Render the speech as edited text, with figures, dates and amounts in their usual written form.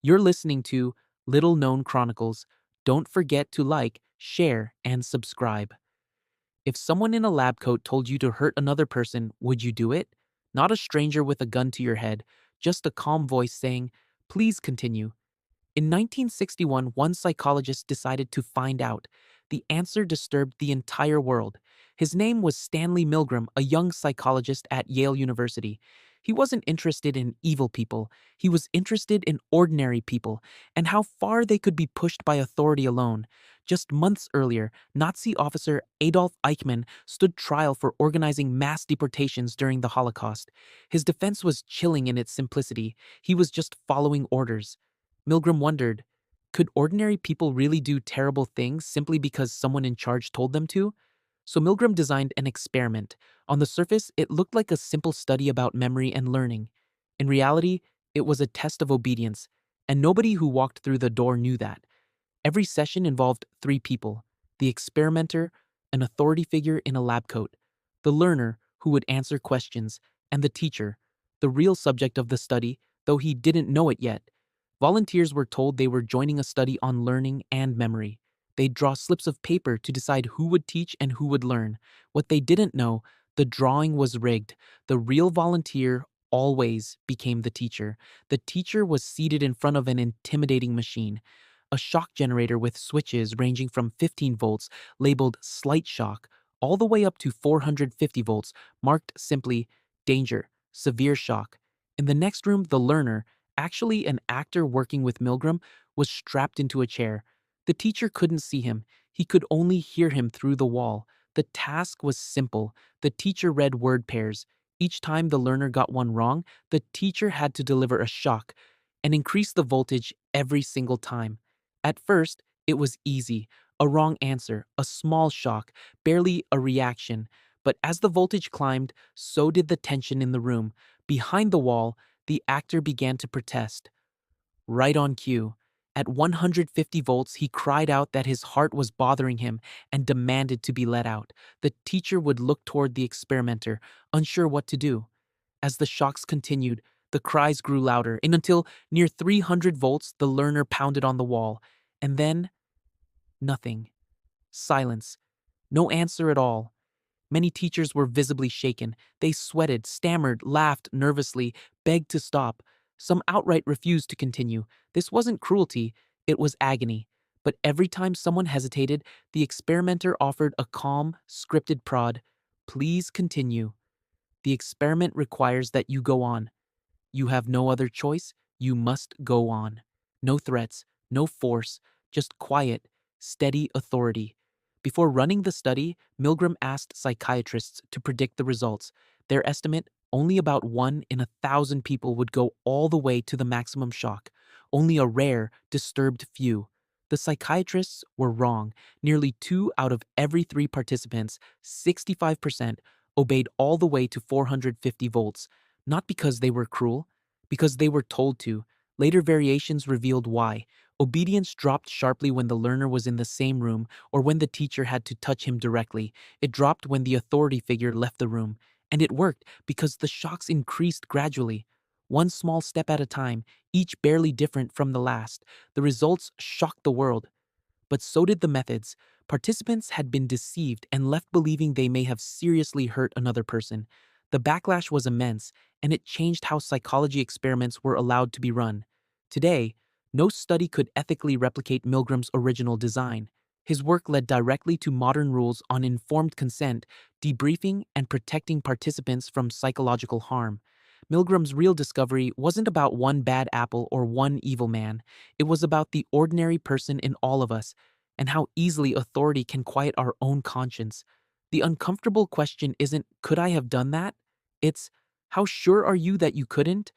You're listening to Little Known Chronicles. Don't forget to like, share, and subscribe. If someone in a lab coat told you to hurt another person, would you do it? Not a stranger with a gun to your head, just a calm voice saying, "Please continue." In 1961, one psychologist decided to find out. The answer disturbed the entire world. His name was Stanley Milgram, a young psychologist at Yale University. He wasn't interested in evil people. He was interested in ordinary people and how far they could be pushed by authority alone. Just months earlier, Nazi officer Adolf Eichmann stood trial for organizing mass deportations during the Holocaust. His defense was chilling in its simplicity. He was just following orders. Milgram wondered, could ordinary people really do terrible things simply because someone in charge told them to? So Milgram designed an experiment. On the surface, it looked like a simple study about memory and learning. In reality, it was a test of obedience, and nobody who walked through the door knew that. Every session involved three people: the experimenter, an authority figure in a lab coat, the learner, who would answer questions, and the teacher, the real subject of the study, though he didn't know it yet. Volunteers were told they were joining a study on learning and memory. They'd draw slips of paper to decide who would teach and who would learn. What they didn't know, the drawing was rigged. The real volunteer always became the teacher. The teacher was seated in front of an intimidating machine, a shock generator with switches ranging from 15 volts, labeled slight shock, all the way up to 450 volts, marked simply danger, severe shock. In the next room, the learner, actually an actor working with Milgram, was strapped into a chair. The teacher couldn't see him. He could only hear him through the wall. The task was simple. The teacher read word pairs. Each time the learner got one wrong, the teacher had to deliver a shock and increase the voltage every single time. At first, it was easy. A wrong answer, a small shock, barely a reaction. But as the voltage climbed, so did the tension in the room. Behind the wall, the actor began to protest. Right on cue. At 150 volts, he cried out that his heart was bothering him and demanded to be let out. The teacher would look toward the experimenter, unsure what to do. As the shocks continued, the cries grew louder, and until near 300 volts, the learner pounded on the wall. And then, nothing. Silence. No answer at all. Many teachers were visibly shaken. They sweated, stammered, laughed nervously, begged to stop. Some outright refused to continue. This wasn't cruelty, it was agony. But every time someone hesitated, the experimenter offered a calm, scripted prod. "Please continue. The experiment requires that you go on. You have no other choice. You must go on." No threats, no force, just quiet, steady authority. Before running the study, Milgram asked psychiatrists to predict the results. Their estimate, only about 1 in 1,000 people would go all the way to the maximum shock. Only a rare, disturbed few. The psychiatrists were wrong. Nearly 2 out of every 3 participants, 65%, obeyed all the way to 450 volts. Not because they were cruel, because they were told to. Later variations revealed why. Obedience dropped sharply when the learner was in the same room or when the teacher had to touch him directly. It dropped when the authority figure left the room. And it worked because the shocks increased gradually. One small step at a time, each barely different from the last. The results shocked the world. But so did the methods. Participants had been deceived and left believing they may have seriously hurt another person. The backlash was immense, and it changed how psychology experiments were allowed to be run. Today, no study could ethically replicate Milgram's original design. His work led directly to modern rules on informed consent, debriefing, and protecting participants from psychological harm. Milgram's real discovery wasn't about one bad apple or one evil man. It was about the ordinary person in all of us, and how easily authority can quiet our own conscience. The uncomfortable question isn't, could I have done that? It's, how sure are you that you couldn't?